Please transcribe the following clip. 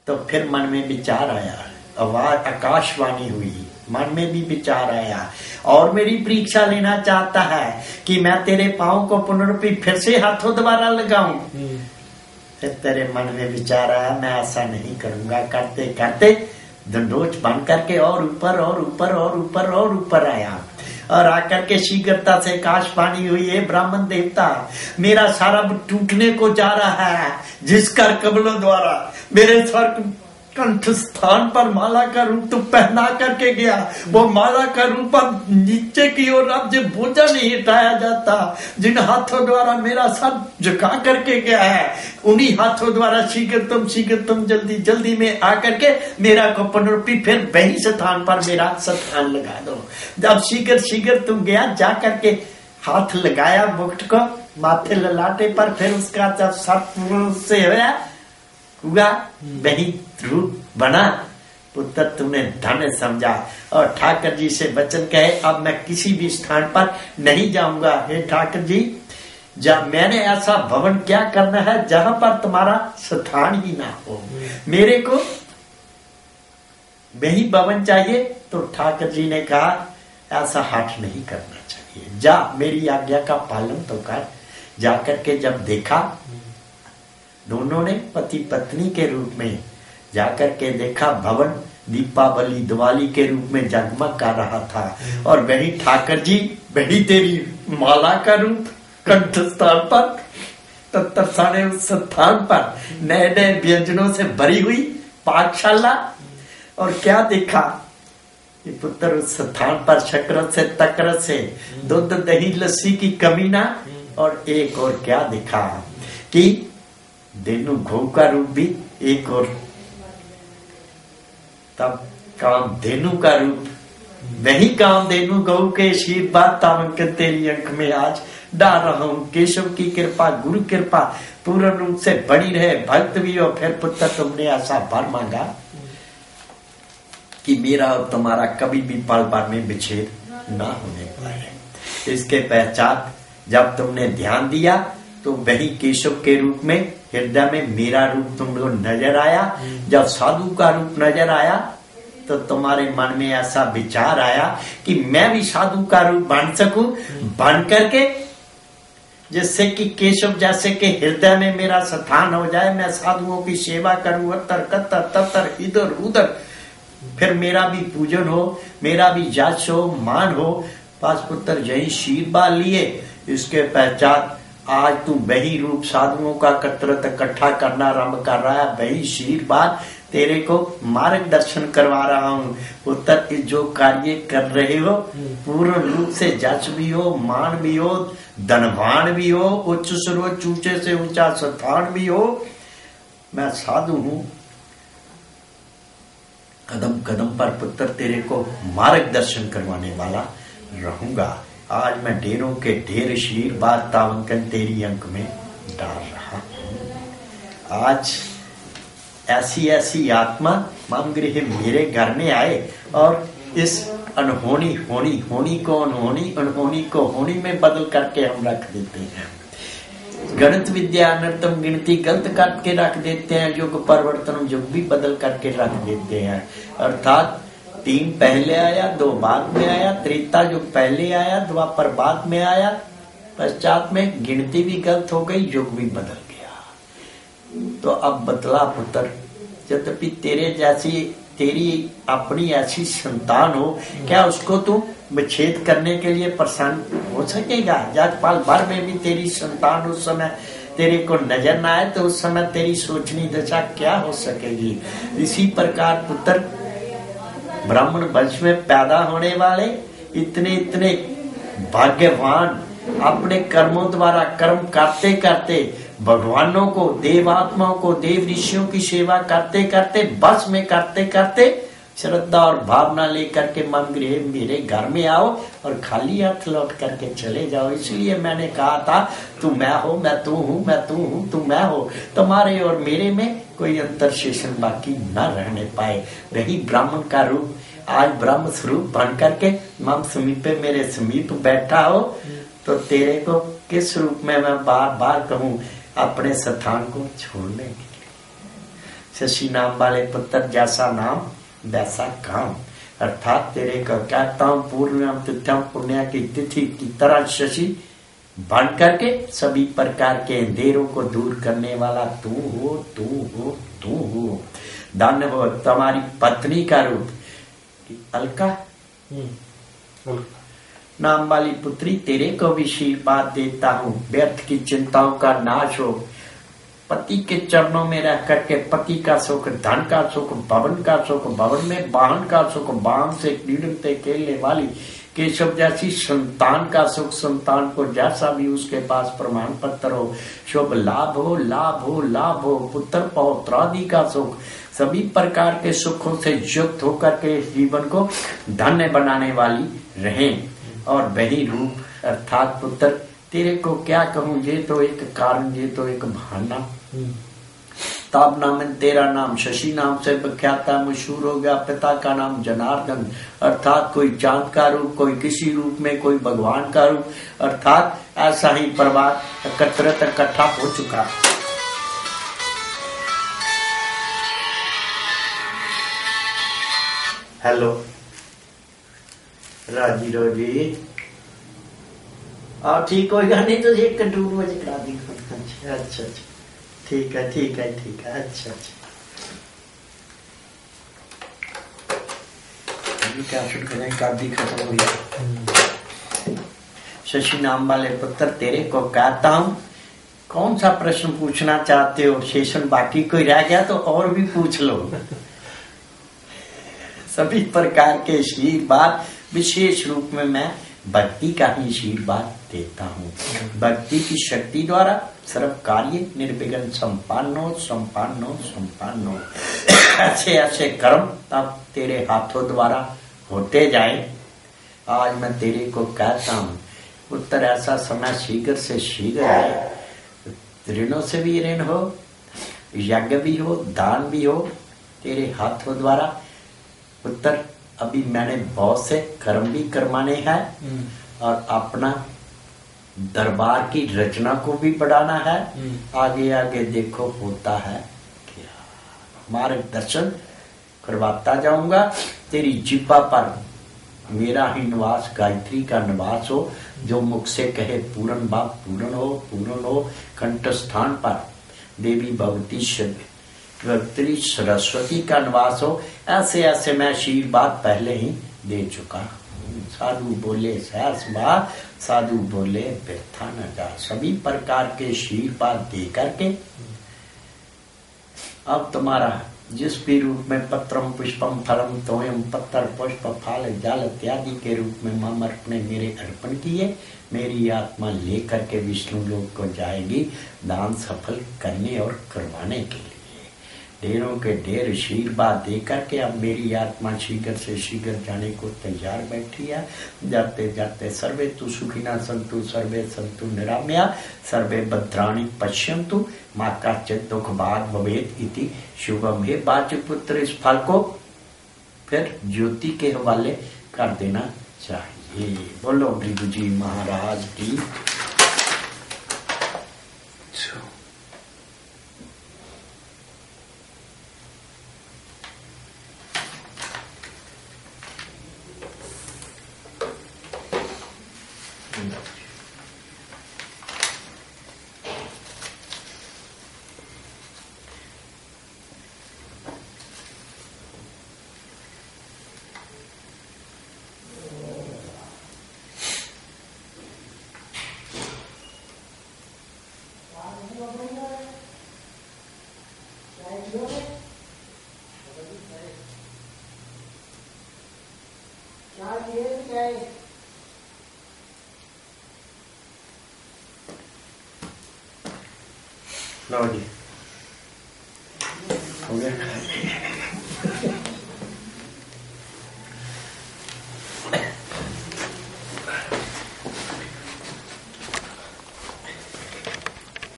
तो फिर मन में विचार आया, आवाज आकाशवाणी हुई, मन में भी विचार आया और मेरी परीक्षा लेना चाहता है कि मैं तेरे पाँव को पुनरुपी फिर से हाथों द्वारा लगाऊं। फिर तेरे मन में विचार आया, मैं ऐसा नहीं करूंगा। करते करते दंडोच बन करके और ऊपर और ऊपर और ऊपर और ऊपर आया और आकर के शीघ्रता से आकाशवाणी हुई, है ब्राह्मण देवता, मेरा सारा टूटने को जा रहा है, जिस कर कमलों द्वारा मेरे स्वर कंठ स्थान पर माला का रूप तो पहना करके गया, वो माला का रूप अब नीचे की ओर अब जो बोझा नहीं हटाया जाता, जिन हाथों द्वारा मेरा सर झुका करके गया है, उन्हीं हाथों द्वारा शीघ्र तुम जल्दी जल्दी में आकर के मेरा को पुनरुपी फिर वही स्थान पर मेरा स्थान लगा दो। जब शीघ्र तुम गया, जा करके हाथ लगाया मुकुट को माथे ललाटे पर, फिर उसका जब सर से हुआ वही रूप बना। पुत्र तुमने धन्य समझा और ठाकर जी से वचन कहे, अब मैं किसी भी स्थान पर नहीं जाऊंगा। हे ठाकर जी, जब मैंने ऐसा भवन क्या करना है जहां पर तुम्हारा स्थान ही ना हो, मेरे को वही भवन चाहिए। तो ठाकर जी ने कहा, ऐसा हठ नहीं करना चाहिए, जा मेरी आज्ञा का पालन तो कर। जाकर के जब देखा, दोनों ने पति पत्नी के रूप में जाकर के देखा, भवन दीपावली दिवाली के रूप में जगमग कर रहा था और वही ठाकर जी, वही तेरी माला का रूप कंठ स्थान पर, तत्साने उस स्थान पर नए नए व्यंजनों से भरी हुई पाकशाला। और क्या देखा कि पुत्र उस स्थान पर शक्कर से तकर से दूध दही लस्सी की कमी ना। और एक और क्या दिखा कि धेनु गौ का रूप भी एक और, तब कामधेनु का रूप, वही कामधेनु गौ के आशीर्वाद तावंकन तेरी अंक में आज डाल रहा हूँ। केशव की कृपा, गुरु कृपा पूर्ण रूप से बनी रहे, भक्त भी हो। फिर पुत्र तुमने ऐसा वर मांगा कि मेरा और तुम्हारा कभी भी पल भर में विच्छेद ना होने पाए। इसके पश्चात जब तुमने ध्यान दिया तो वही केशव के रूप में हृदय में मेरा रूप तुमको नजर आया। जब साधु का रूप नजर आया तो तुम्हारे मन में ऐसा विचार आया कि मैं भी साधु का रूप बन सकूं, बन करके जिससे कि केशव जैसे के हृदय में मेरा स्थान हो जाए, मैं साधुओं की सेवा करूं, अतर कतर ततर इधर उधर, फिर मेरा भी पूजन हो, मेरा भी यश हो, मान हो। पास पुत्र यही आशीर्वाद लिए। इसके पश्चात आज तू वही रूप साधुओं का कतरत इकट्ठा करना आरंभ कर रहा है, वही आशीर्वाद तेरे को मार्गदर्शन करवा रहा हूँ। पुत्र जो कार्य कर रहे हो पूर्ण रूप से जस भी हो, मान भी हो, धनवान भी हो, उच्च सर्वोच्च ऊंचे से ऊंचा स्थान भी हो, मैं साधु हूँ। कदम कदम पर पुत्र तेरे को मार्गदर्शन करवाने वाला रहूंगा। आज मैं ढेरों के ढेर आशीर्वाद तावंकन तेरी अंक में डाल रहा हूँ। आज ऐसी ऐसी आत्मा मम गृह मेरे घर में आए और इस अनहोनी होनी, होनी को अनहोनी, अनहोनी को होनी में बदल करके हम रख देते हैं। गणित विद्या अनर्थम गिनती गलत करके रख देते हैं, युग परिवर्तन युग भी बदल करके रख देते हैं। अर्थात 3 पहले आया, 2 बाद में आया, त्रेता युग पहले आया, द्वापर बाद में आया, पश्चात में गिनती भी गलत हो गई, युग भी बदल गया। तो अब बतला पुत्र, यद्यपि तेरे जैसी तेरी अपनी ऐसी संतान हो, क्या उसको तू विच्छेद करने के लिए प्रसन्न हो सकेगा? जातपाल भर में भी तेरी संतान उस समय तेरे को नजर न आए तो उस समय तेरी सोचनी दशा क्या हो सकेगी? इसी प्रकार पुत्र ब्राह्मण वंश में पैदा होने वाले इतने इतने भाग्यवान अपने कर्मों द्वारा कर्म करते करते भगवानों को, देवात्माओं को, देव ऋषियों की सेवा करते करते, बस में करते करते श्रद्धा और भावना लेकर के मम गृह मेरे घर में आओ और खाली हाथ लौट करके चले जाओ। इसलिए मैंने कहा था तू मैं हो, मैं तू हूँ, मैं तू हूँ, तू मैं हो। तुम्हारे और मेरे में कोई अंतर शेषण बाकी न रहने पाए। वही ब्राह्मण का रूप आज ब्रह्म स्वरूप बन करके मम समीपे मेरे समीप बैठा हो, तो तेरे को किस रूप में मैं बार बार कहूँ अपने स्थान को छोड़ने के लिए। शशि नाम वाले पुत्र, जैसा नाम वैसा काम। अर्थात तेरे को कहता हूं पूर्णम तिथ्यम पुण्य की तिथि की तरह शशि बन करके सभी प्रकार के अंधेरों को दूर करने वाला तू हो, तू हो, तू हो। धन्य हो तुम्हारी पत्नी का रूप अलका नाम वाली पुत्री, तेरे को भी आशीर्वाद देता हूँ। व्यर्थ की चिंताओं का नाश हो, पति के चरणों में रह करके पति का सुख, धन का सुख, भवन का सुख, भवन में वाहन का सुख, वाहन से क्रीड़ते खेलने वाली केशव जैसी संतान का सुख, संतान को जैसा भी उसके पास प्रमाण पत्र हो, शुभ लाभ हो, लाभ हो, लाभ हो, पुत्र पौत्रादि का सुख, सभी प्रकार के सुखों से युक्त होकर के जीवन को धन्य बनाने वाली रहे। और वही रूप अर्थात पुत्र, तेरे को क्या कहूं, ये तो एक कारण, ये तो एक बहाना। तब नाम तेरा नाम शशि नाम से विख्यात मशहूर हो गया। पिता का नाम जनार्दन, अर्थात कोई चांद का रूप, कोई किसी रूप में, कोई भगवान का रूप, अर्थात ऐसा ही परिवार एकत्रित इकट्ठा हो चुका। हेलो राजी रोजी, और ठीक होगा, नहीं तो एक कटूर बजे करा दी। अच्छा अच्छा, ठीक है ठीक है ठीक है, अच्छा अच्छा। क्या शुक्र का भी खत्म हो गया। शशि नाम वाले पुत्र, तेरे को कहता हूं, कौन सा प्रश्न पूछना चाहते हो? शेषन बाकी कोई रह गया तो और भी पूछ लो। सभी प्रकार के आशीर्वाद विशेष रूप में मैं भक्ति का ही आशीर्वाद देता हूँ। भक्ति की शक्ति द्वारा सर्व कार्य निर्विघ्न संपन्नो संपन्नो संपन्नो। ऐसे ऐसे कर्म तब तेरे हाथों द्वारा होते जाए। आज मैं तेरे को कहता हूँ पुत्र, ऐसा समय शीघ्र से शीघ्र है। ऋणों से भी ऋण हो, यज्ञ भी हो, दान भी हो तेरे हाथों द्वारा। पुत्र, अभी मैंने बहुत से कर्म भी करवाने हैं और अपना दरबार की रचना को भी बढ़ाना है। आगे आगे देखो होता है क्या। मार्गदर्शन करवाता जाऊंगा। तेरी जिह्वा पर मेरा ही निवास, गायत्री का निवास हो। जो मुख से कहे पूर्ण बाप पूर्ण हो, पूर्ण हो। कंठ स्थान पर देवी भगवती गत्री सरस्वती का निवास हो। ऐसे ऐसे मैं आशीर्वाद पहले ही दे चुका। साधु बोले सहस्बा, साधु बोले व्यर्था न जा। सभी प्रकार के आशीर्वाद दे करके अब तुम्हारा जिस भी रूप में पत्रम पुष्पम फलम तोयम, पत्र पुष्प फल जल इत्यादि के रूप में ममर्प ने मेरे अर्पण किए, मेरी आत्मा लेकर के विष्णु लोक को जाएगी दान सफल करने और करवाने के लिए। ढेरों के ढेर आशीर्वाद दे करके अब मेरी आत्मा शीघ्र से शीघ्र जाने को तैयार बैठी है। जाते जाते सर्वे तु सुखिना संतु, सर्वे संतु निरामया, सर्वे भद्राणि पश्यन्तु, माँ का चित दुख भाग भवेत इति शुभम। हे बाचपुत्र, इस फल को फिर ज्योति के हवाले कर देना चाहिए। बोलो भृगु जी महाराज की। लो जी, हो गया।